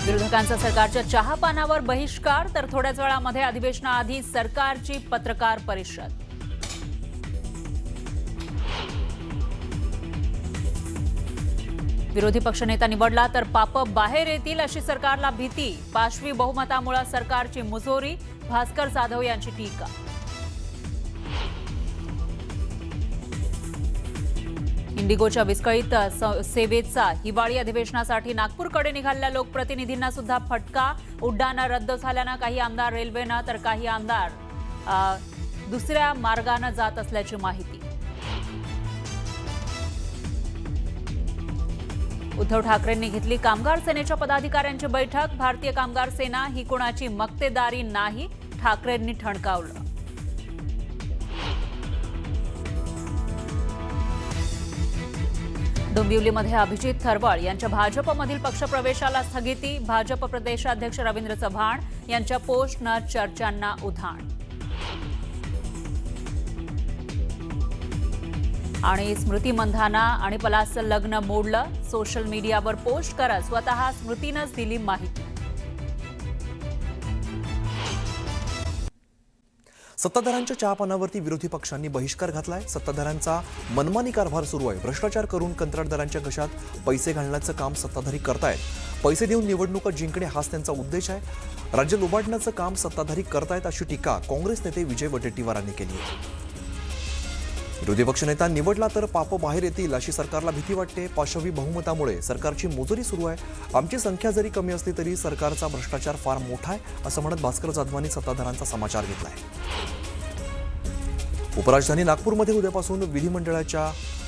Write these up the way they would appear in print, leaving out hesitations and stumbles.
विरोधकांचा सरकारच्या चहापानावर बहिष्कार तर थोड्याच वेळामध्ये अधिवेशनाआधी सरकारची पत्रकार परिषद। विरोधी पक्षनेता निवडला तर पाप बाहेर येतील अशी सरकारला भीती। पाशवी बहुमतामुळे सरकारची मुजोरी, भास्कर जाधव यांची टीका। इंडिगोच्या विस्कळीत सेवेचा हिवाळी अधिवेशनासाठी नागपूरकडे निघालेल्या लोकप्रतिनिधींना सुद्धा फटका। उड्डाणं रद्द झाल्यानं काही आमदार रेल्वेनं तर काही आमदार दुसऱ्या मार्गाने जात असल्याची माहिती। उद्धव ठाकरेंनी घेतली कामगार सेनेच्या पदाधिकाऱ्यांची बैठक। भारतीय कामगार सेना ही कोणाची मक्तेदारी नाही, ठाकरेंनी ठणकावलं। डोंबिवलीमध्ये अभिजित थरवळ यांच्या भाजपमधील पक्षप्रवेशाला स्थगिती। भाजप प्रदेशाध्यक्ष रवींद्र चव्हाण यांच्या पोस्टनं चर्चांना उधाण। आणि स्मृती मंधाना आणि पलासचं लग्न मोडलं। सोशल मीडियावर पोस्ट करत स्वतः स्मृतीनंच दिली माहिती। सत्ताधाऱ्यांच्या चहापानावरती विरोधी पक्षांनी बहिष्कार घातलाय। सत्ताधाऱ्यांचा मनमानी कारभार सुरू आहे। भ्रष्टाचार करून कंत्राटदारांच्या घशात पैसे घालण्याचं काम सत्ताधारी करतायत। पैसे देऊन निवडणुका जिंकणे हाच त्यांचा उद्देश आहे। राज्य लुबाडण्याचं काम सत्ताधारी करतायत अशी टीका काँग्रेस नेते विजय वडेट्टीवारांनी केली आहे। विरोधी पक्षनेता निवडला तर पाप बाहेर येतील अशी सरकारला भीती वाटते। पाशवी बहुमतामुळे सरकारची मोजरी सुरू आहे। आमची संख्या जरी कमी असली तरी सरकारचा भ्रष्टाचार फार मोठा आहे असं म्हणत भास्कर जाधवांनी सत्ताधाऱ्यांचा समाचार घेतलाय। उपराजधानी नागपूरमध्ये उद्यापासून विधिमंडळाच्या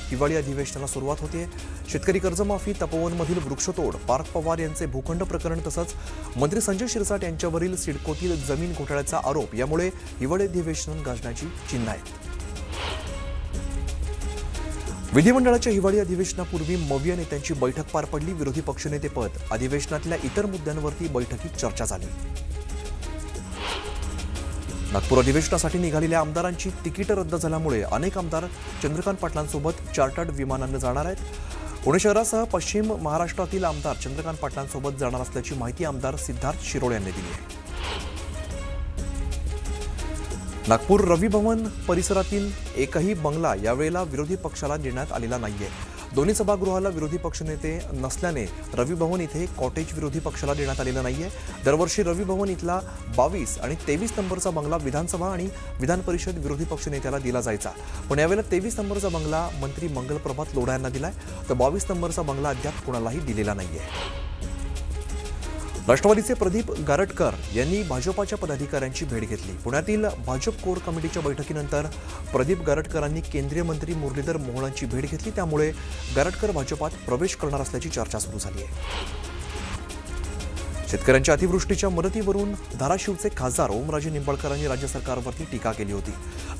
हिवाळी अधिवेशनाला सुरुवात होते। शेतकरी कर्जमाफी, तपोवनमधील वृक्षतोड, पार्थ पवार यांचे भूखंड प्रकरण तसंच मंत्री संजय शिरसाट यांच्यावरील सिडकोतील जमीन घोटाळ्याचा आरोप यामुळे हिवाळी अधिवेशन गाजण्याची चिन्ह आहेत। विधिमंडळाच्या हिवाळी अधिवेशनापूर्वी मविया नेत्यांची बैठक पार पडली। विरोधी पक्षनेतेपद, अधिवेशनातल्या इतर मुद्द्यांवरती बैठकीत चर्चा झाली। नागपूर अधिवेशनासाठी निघालेल्या आमदारांची तिकीट रद्द झाल्यामुळे अनेक आमदार चंद्रकांत पाटलांसोबत चार्टर्ड विमानानं जाणार आहेत। पुणे शहरासह पश्चिम महाराष्ट्रातील आमदार चंद्रकांत पाटलांसोबत जाणार असल्याची माहिती आमदार सिद्धार्थ शिरोळे यांनी दिली आहे। नागपूर रवी भवन परिसरातील एकही बंगला यावेळेला विरोधी पक्षाला देण्यात आलेला नाहीये। दोन्ही सभागृहाला विरोधी पक्षनेते नसल्याने रवी भवन इथे कॉटेज विरोधी पक्षाला देण्यात आलेला नाहीये। दरवर्षी रवी भवन इथला 22 आणि 23 नंबरचा बंगला विधानसभा आणि विधान परिषद विरोधी पक्षनेत्याला दिला जायचा, पण यावेळेला 23 नंबरचा बंगला मंत्री मंगलप्रभात लोढा यांना दिलाय, तर 22 नंबरचा बंगला अद्याप कोणालाही दिलेला नाहीये। राष्ट्रवादीचे प्रदीप गारटकर यांनी भाजपाच्या पदाधिकाऱ्यांची भेट घेतली। पुण्यातील भाजप कोर कमिटीच्या बैठकीनंतर प्रदीप गारटकरांनी केंद्रीय मंत्री मुरलीधर मोहोळांची भेट घेतली, त्यामुळे गारटकर भाजपात प्रवेश करणार असल्याची चर्चा सुरू झाली आहे। शेतकऱ्यांच्या अतिवृष्टीच्या मदतीवरून धाराशिवचे खासदार ओमराजे निंबाळकरांनी राज्य सरकारवरती टीका केली होती।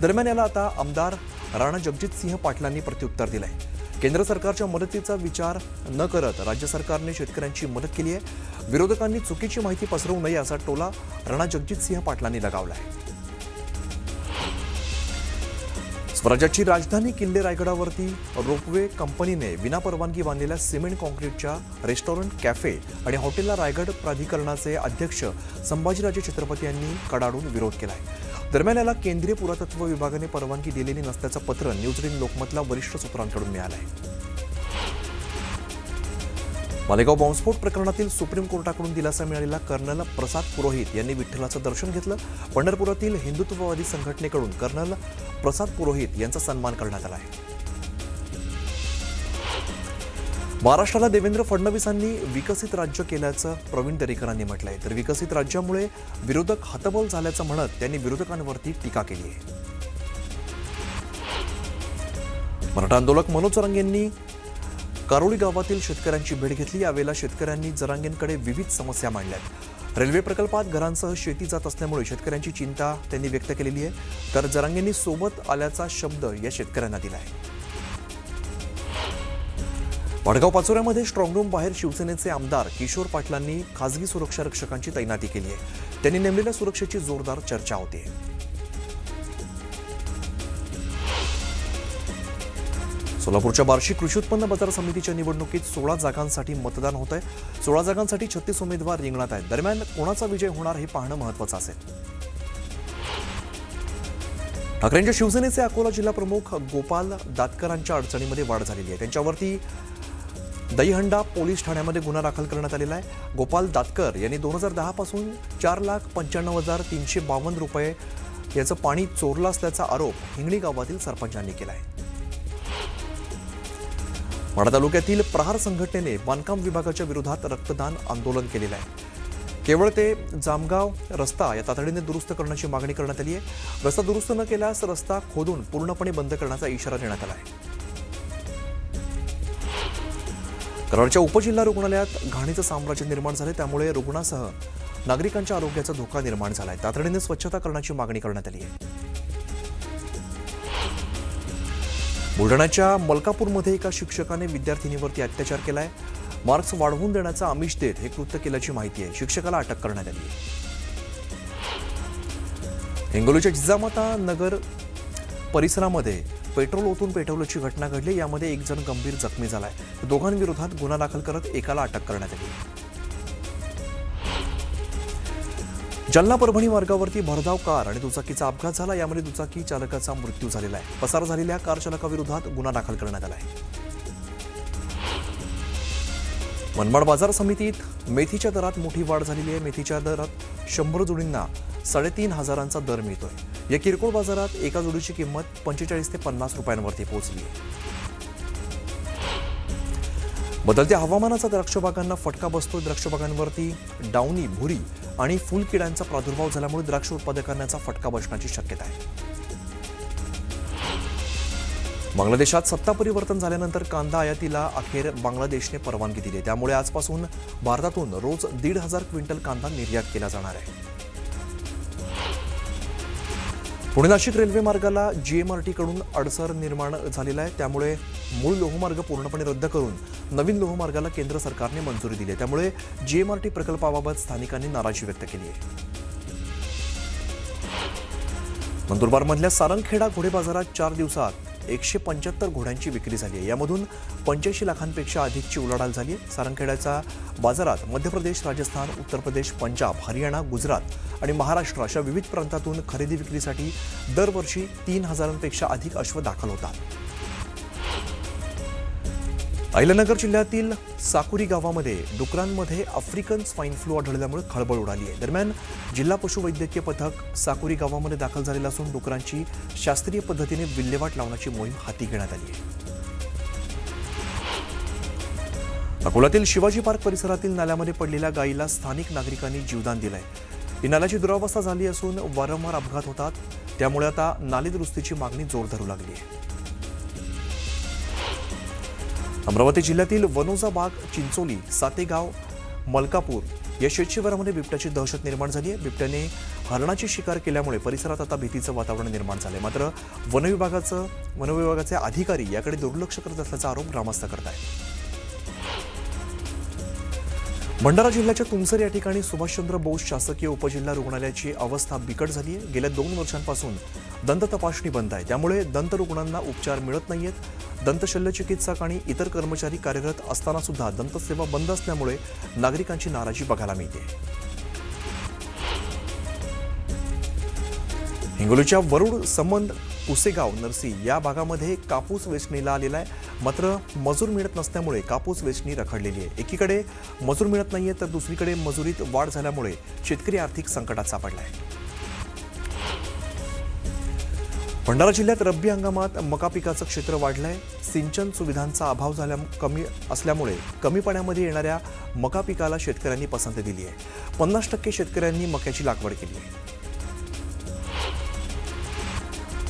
दरम्यान याला आता आमदार राणा जगजितसिंह पाटलांनी प्रत्युत्तर दिलंय। केंद्र सरकारच्या मदतीचा विचार न करत राज्य सरकारने शेतकऱ्यांची मदत केली आहे। विरोधकांनी चुकीची माहिती पसरवू नये असा टोला राणा जगजितसिंह पाटलांनी लगावलाय। स्वराज्याची राजधानी किल्ले रायगडावरती रोपवे कंपनीने विनापरवानगी बांधलेल्या सिमेंट कॉन्क्रीटच्या रेस्टॉरंट, कॅफे आणि हॉटेलला रायगड प्राधिकरणाचे अध्यक्ष संभाजीराजे छत्रपती यांनी कडाडून विरोध केलाय। दरम्यान याला केंद्रीय पुरातत्व विभागाने परवानगी दिलेली नसल्याचं पत्र न्यूज लोकमतला वरिष्ठ सूत्रांकडून मिळालंय। मालेगाव बॉम्बस्फोट प्रकरणातील सुप्रीम कोर्टाकडून दिलासा मिळालेला कर्नल प्रसाद पुरोहित यांनी विठ्ठलाचं दर्शन घेतलं। पंढरपुरातील हिंदुत्ववादी संघटनेकडून कर्नल प्रसाद पुरोहित यांचा सन्मान करण्यात आला आहे। महाराष्ट्राला देवेंद्र फडणवीसांनी विकसित राज्य केल्याचं प्रवीण दरेकरांनी म्हटलंय, तर विकसित राज्यामुळे विरोधक हतबल झाल्याचं म्हणत त्यांनी विरोधकांवरती टीका केली आहे। मराठा आंदोलक मनोज जरांगे यांनी कारोळी गावातील शेतकऱ्यांची भेट घेतली। यावेळेला शेतकऱ्यांनी जरांगेंकडे विविध समस्या मांडल्यात। रेल्वे प्रकल्पात घरांसह शेती जात असल्यामुळे शेतकऱ्यांची चिंता त्यांनी व्यक्त केलेली आहे, तर जरांगेंनी सोबत आल्याचा शब्द या शेतकऱ्यांना दिला आहे। वडगाव पाचोऱ्यामध्ये स्ट्रॉंगरूम बाहेर शिवसेनेचे आमदार किशोर पाटलांनी खासगी सुरक्षा रक्षकांची तैनाती केली आहे। त्यांनी नेमलेल्या सुरक्षेची जोरदार चर्चा होते। सोलापूरच्या बार्शी कृषी उत्पन्न बाजार समितीच्या निवडणुकीत 16 जागांसाठी मतदान होत आहे. 16 जागांसाठी 36 उमेदवार रिंगणात आहेत. दरम्यान कोणाचा विजय होणार हे पाहणं महत्त्वाचं असेल. ठाकरेंच्या शिवसेनेचे अकोला जिल्हा प्रमुख गोपाल दातकरांच्या अडचणीमध्ये वाढ झालेली आहे. त्यांच्यावरती दहीहंडा पोलीस ठाण्यामध्ये गुन्हा दाखल करण्यात आलेला आहे. गोपाल दातकर यांनी 2010 पासून 4,95,352 रुपये याचं पाणी चोरलं असल्याचा आरोप हिंगणी गावातील सरपंचांनी केला आहे. माढा तालुक्यातील प्रहार संघटनेने बांधकाम विभागाच्या विरोधात रक्तदान आंदोलन केलेलं आहे. केवळ ते जामगाव रस्ता या तातडीने दुरुस्त करण्याची मागणी करण्यात आली आहे. रस्ता दुरुस्त न केल्यास रस्ता खोदून पूर्णपणे बंद करण्याचा इशारा देण्यात आला आहे. कराडच्या उपजिल्हा रुग्णालयात घाणीचं साम्राज्य निर्माण झाले, त्यामुळे रुग्णासह नागरिकांच्या आरोग्याचा धोका निर्माण झाला आहे. तातडीने स्वच्छता करण्याची मागणी करण्यात आली आहे. बुलढाण्याच्या मलकापूरमध्ये एका शिक्षकाने विद्यार्थिनीवरती अत्याचार केलाय. मार्क्स वाढवून देण्याचा आमिष देत हे कृत्य केल्याची माहिती आहे. शिक्षकाला अटक करण्यात आली आहे. हिंगोलीच्या जिजामाता नगर परिसरामध्ये पेट्रोल ओतून पेटवल्याची घटना घडली. यामध्ये एक जण गंभीर जखमी झालाय. दोघांविरोधात गुन्हा दाखल करत एकाला अटक करण्यात आली. जालना परभणी मार्गावरती भरधाव कार आणि दुचाकीचा अपघात झाला. यामध्ये दुचाकी चालकाचा मृत्यू झालेला आहे. पसार झालेल्या कार चालकाविरोधात गुन्हा दाखल करण्यात आला आहे. मनमाड बाजार समितीत मेथीच्या दरात मोठी वाढ झालेली आहे. मेथीच्या दरात 100 जोडींना 3,500चा दर मिळतोय. या किरकोळ बाजारात एका जोडीची किंमत 45 ते 50 रुपयांवरती पोहोचली आहे. बदलत्या हवामानाचा द्राक्ष बागांना फटका बसतो. द्राक्ष बागांवरती डावणी, भुरी आणि फुलकिड्यांचा प्रादुर्भाव झाल्यामुळे द्राक्ष उत्पादकांना फटका बसण्याची शक्यता आहे. बांगलादेशात सत्ता परिवर्तन झाल्यानंतर कांदा आयातीला अखेर बांगलादेशने परवानगी दिली. त्यामुळे आजपासून भारतातून रोज 1,500 क्विंटल कांदा निर्यात केला जाणार आहे. पुणे नाशिक रेल्वे मार्गाला GMRT कडून अडसर निर्माण झालेला आहे. त्यामुळे मूळ लोहमार्ग पूर्णपणे रद्द करून नवीन लोहमार्गाला केंद्र सरकारने मंजुरी दिली आहे. त्यामुळे GMRT प्रकल्पाबाबत स्थानिकांनी नाराजी व्यक्त केली आहे. नंदुरबारमधल्या सारंगखेडा घोडे बाजारात 4 दिवसात 175 घोड्यांची विक्री झाली आहे. यामधून 85 लाखांपेक्षा अधिकची उलाढाल झाली आहे. सारंगखेड्याच्या बाजारात मध्य प्रदेश, राजस्थान, उत्तर प्रदेश, पंजाब, हरियाणा, गुजरात आणि महाराष्ट्र अशा विविध प्रांतातून खरेदी विक्रीसाठी दरवर्षी 3,000पेक्षा अधिक अश्व दाखल होतात. अहिल्यानगर जिल्ह्यातील साकुरी गावामध्ये डुकरांमध्ये आफ्रिकन स्वाईन फ्लू आढळल्यामुळे खळबळ उडाली आहे. दरम्यान जिल्हा पशुवैद्यकीय पथक साकुरी गावामध्ये दाखल झालेलं असून डुकरांची शास्त्रीय पद्धतीने विल्हेवाट लावण्याची मोहीम हाती घेण्यात आली आहे. अकोल्यातील शिवाजी पार्क परिसरातील नाल्यामध्ये पडलेल्या गायीला स्थानिक नागरिकांनी जीवदान दिलंय. ही नाल्याची दुरावस्था झाली असून वारंवार अपघात होतात. त्यामुळे आता नाली दुरुस्तीची मागणी जोर धरू लागली आहे. अमरावती जिल्ह्यातील वनोजा बाग, चिंचोली, सातेगाव, मलकापूर या शेतशिवारामध्ये बिबट्याची दहशत निर्माण झाली आहे. बिबट्याने हरणाची शिकार केल्यामुळे परिसरात आता भीतीचं वातावरण निर्माण झालंय. मात्र वनविभागाचे अधिकारी याकडे दुर्लक्ष करत असल्याचा आरोप ग्रामस्थ करत आहेत. भंडारा जिल्ह्याच्या तुमसर या ठिकाणी सुभाषचंद्र बोस शासकीय उपजिल्हा रुग्णालयाची अवस्था बिकट झाली आहे. गेल्या 2 वर्षांपासून दंत तपासणी बंद आहे. त्यामुळे दंत रुग्णांना उपचार मिळत नाहीयेत. दंत शल्यचिकित्सक आणि इतर कर्मचारी कार्यरत असताना सुद्धा दंतसेवा बंद असल्यामुळे नागरिकांची नाराजी बघायला मिळते. हिंगोलीच्या वरुड, संबंध, पुसेगाव, नरसी या भागामध्ये कापूस वेचणीला आलेला आहे. मात्र मजूर मिळत नसल्यामुळे कापूस वेचणी रखडलेली आहे. एकीकडे मजूर मिळत नाहीये तर दुसरीकडे मजुरीत वाढ झाल्यामुळे शेतकरी आर्थिक संकटात सापडला आहे. भंडारा जिल्ह्यात रब्बी हंगामात मका पिकाचं क्षेत्र वाढलंय. सिंचन सुविधांचा अभाव कमी असल्यामुळे कमी पाण्यामध्ये येणाऱ्या मका पिकाला शेतकऱ्यांनी पसंती दिली आहे. 50% शेतकऱ्यांनी मक्याची लागवड केली आहे.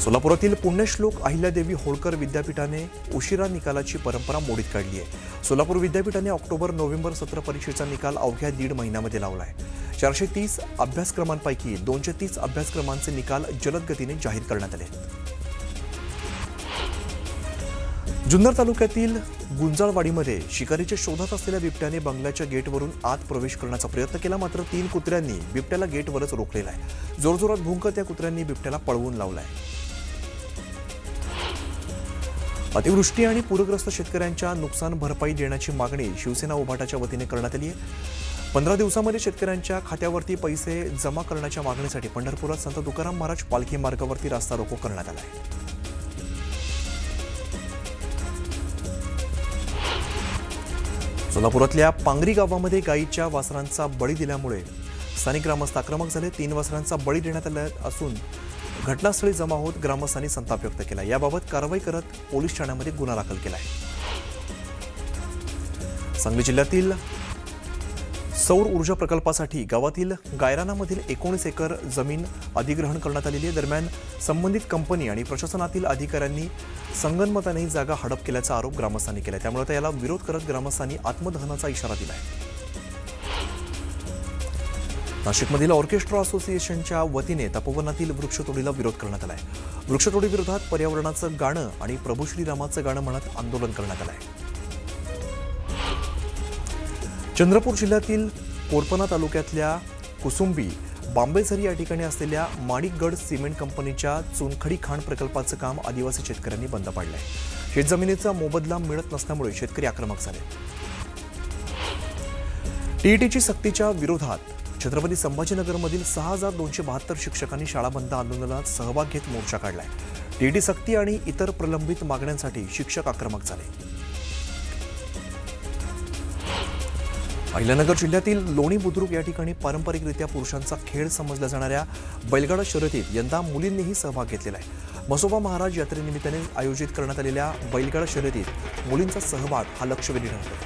सोलापुरातील पुण्यश्लोक अहिल्यादेवी होळकर विद्यापीठाने उशिरा निकालाची परंपरा मोडीत काढली आहे. सोलापूर विद्यापीठाने ऑक्टोबर-नोव्हेंबर सत्र परीक्षेचा निकाल अवघ्या 1.5 महिन्यामध्ये लावलाय. 430 अभ्यासक्रमांपैकी 230 अभ्यासक्रमांचे निकाल जलद गतीने जाहीर करण्यात आले. जुन्नर तालुक्यातील गुंजाळवाडीमध्ये शिकारीच्या शोधात असलेल्या बिबट्याने बंगल्याच्या गेटवरून आत प्रवेश करण्याचा प्रयत्न केला. मात्र 3 कुत्र्यांनी बिबट्याला गेटवरच रोखलेला आहे. जोरजोरात भुंकत त्या कुत्र्यांनी बिबट्याला पळवून लावलाय. अतिवृष्टी आणि पूरग्रस्त शेतकऱ्यांच्या नुकसान भरपाई देण्याची मागणी शिवसेना उभाटाच्या वतीने करण्यात आली आहे. 15 दिवसांमध्ये शेतकऱ्यांच्या खात्यावरती पैसे जमा करण्याच्या मागणीसाठी पंढरपुरात संत तुकाराम महाराज पालखी मार्गावरती रास्ता रोको करण्यात आला आहे. सोलापुरातल्या पांगरी गावामध्ये गायीच्या वासरांचा बळी दिल्यामुळे स्थानिक ग्रामस्थ आक्रमक झाले. 3 वासरांचा बळी देण्यात आला असून घटनास्थळी जमा होत ग्रामस्थांनी संताप व्यक्त केला. याबाबत कारवाई करत पोलीस ठाण्यामध्ये गुन्हा दाखल केला आहे. सांगली जिल्ह्यातील सौर ऊर्जा प्रकल्पासाठी गावातील गायरानामधील 19 एकर जमीन अधिग्रहण करण्यात आलेली आहे. दरम्यान संबंधित कंपनी आणि प्रशासनातील अधिकाऱ्यांनी संगनमताने ही जागा हडप केल्याचा आरोप ग्रामस्थांनी केला. त्यामुळे आता याला विरोध करत ग्रामस्थांनी आत्मदहनाचा इशारा दिला आहे. नाशिकमधील ऑर्केस्ट्रा असोसिएशनच्या वतीने तपोवनातील वृक्षतोडीला विरोध करण्यात आला आहे. वृक्षतोडीविरोधात पर्यावरणाचं गाणं आणि प्रभू श्रीरामाचं गाणं म्हणत आंदोलन करण्यात आलं आहे. चंद्रपूर जिल्ह्यातील कोरपना तालुक्यातल्या कुसुंबी बांबेझरी या ठिकाणी असलेल्या माणिकगड सिमेंट कंपनीच्या चुनखडी खाण प्रकल्पाचं काम आदिवासी शेतकऱ्यांनी बंद पाडलं आहे. शेतजमिनीचा मोबदला मिळत नसल्यामुळे शेतकरी आक्रमक झाले. टीईटीची सक्तीच्या विरोधात छत्रपती संभाजीनगरमधील 6272 शिक्षकांनी शाळा बंद आंदोलनात सहभाग घेत मोर्चा काढलाय. टीईटी सक्ती आणि इतर प्रलंबित मागण्यांसाठी शिक्षक आक्रमक झाले. अहिल्यानगर जिल्ह्यातील लोणी बुद्रुक या ठिकाणी पारंपरिकरित्या पुरुषांचा खेळ समजल्या जाणाऱ्या बैलगाडा शर्यतीत यंदा मुलींनीही सहभाग घेतलेला आहे. म्हसोबा महाराज यात्रेनिमित्ताने आयोजित करण्यात आलेल्या बैलगाडा शर्यतीत मुलींचा सहभाग हा लक्षवेधी ठरतो.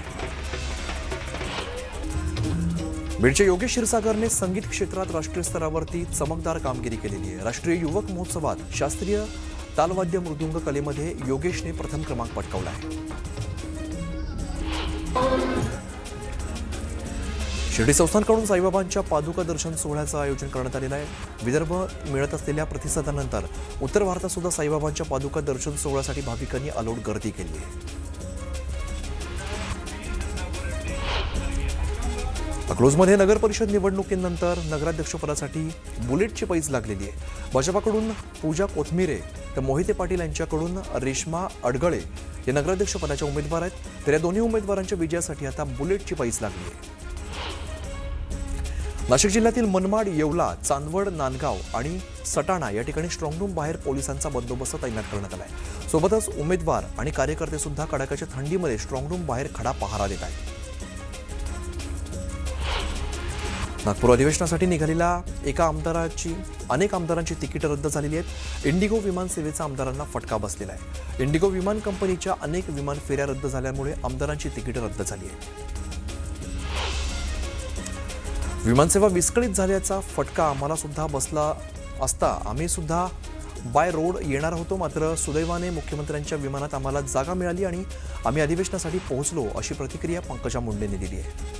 बीडच्या योगेश क्षीरसागरने संगीत क्षेत्रात राष्ट्रीय स्तरावरती चमकदार कामगिरी केलेली आहे. राष्ट्रीय युवक महोत्सवात शास्त्रीय तालवाद्य मृदुंग कलेमध्ये योगेशने प्रथम क्रमांक पटकावला आहे. शिर्डी संस्थानकडून साईबाबांच्या पादुका दर्शन सोहळ्याचं आयोजन करण्यात आलेलं आहे. विदर्भ मिळत असलेल्या प्रतिसादानंतर उत्तर भारतात सुद्धा साईबाबांच्या पादुका दर्शन सोहळ्यासाठी भाविकांनी अलोट गर्दी केली आहे. अकलूजमध्ये नगर परिषद निवडणुकीनंतर नगराध्यक्षपदासाठी बुलेटची पैज लागलेली आहे. भाजपाकडून पूजा कोथमिरे तर मोहिते पाटील यांच्याकडून रेश्मा अडगळे या नगराध्यक्षपदाच्या उमेदवार आहेत. तर या दोन्ही उमेदवारांच्या विजयासाठी आता बुलेटची पैज लागली आहे. नाशिक जिल्ह्यातील मनमाड, येवला, चांदवड, नांदगाव आणि सटाणा या ठिकाणी स्ट्रॉंगरूम बाहेर पोलिसांचा बंदोबस्त तैनात करण्यात आला आहे. सोबतच उमेदवार आणि कार्यकर्ते सुद्धा कडाक्याच्या थंडीमध्ये स्ट्रॉंगरूम बाहेर खडा पहारा देत आहेत. नागपूर अधिवेशनासाठी निघालेल्या अनेक आमदारांची तिकीट रद्द झालेली आहेत. इंडिगो विमान सेवेचा आमदारांना फटका बसलेला आहे. इंडिगो विमान कंपनीच्या अनेक विमान फेऱ्या रद्द झाल्यामुळे आमदारांची तिकीट रद्द झाली आहे. विमानसेवा विस्कळीत झाल्याचा फटका आम्हाला सुद्धा बसला असता आम्ही सुद्धा बाय रोड येणार होतो. मात्र सुदैवाने मुख्यमंत्र्यांच्या विमानात आम्हाला जागा मिळाली आणि आम्ही अधिवेशनासाठी पोहोचलो, अशी प्रतिक्रिया पंकजा मुंडेंनी दिली आहे.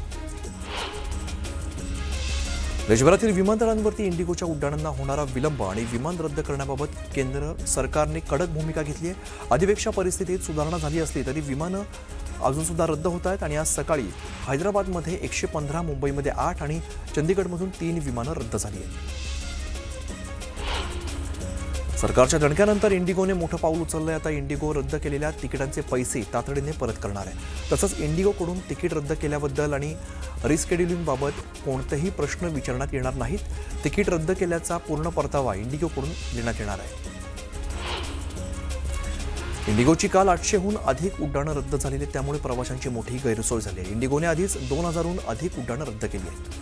देशभरातील विमानतळांवरती इंडिगोच्या उड्डाणांना होणारा विलंब आणि विमान रद्द करण्याबाबत केंद्र सरकारने कडक भूमिका घेतली आहे. अधिवेशना परिस्थितीत सुधारणा झाली असली तरी विमानं अजून सुद्धा रद्द होत आहेत आणि आज सकाळी हैदराबादमध्ये 115, मुंबईमध्ये 8 आणि चंदीगडमधून 3 विमानं रद्द झाली आहेत. सरकारच्या दणक्यानंतर इंडिगोने मोठं पाऊल उचललंय. आता इंडिगो रद्द केलेल्या तिकिटांचे पैसे तातडीने परत करणार आहे. तसंच इंडिगोकडून तिकीट रद्द केल्याबद्दल आणि रिस्केड्युलिंगबाबत कोणतेही प्रश्न विचारण्यात येणार नाहीत. तिकीट रद्द केल्याचा पूर्ण परतावा इंडिगोकडून देण्यात येणार आहे. इंडिगोची काल 800हून अधिक उड्डाणं रद्द झालेली आहेत. त्यामुळे प्रवाशांची मोठी गैरसोय झाली आहे. इंडिगोने आधीच 2000हून अधिक उड्डाणं रद्द केली आहेत.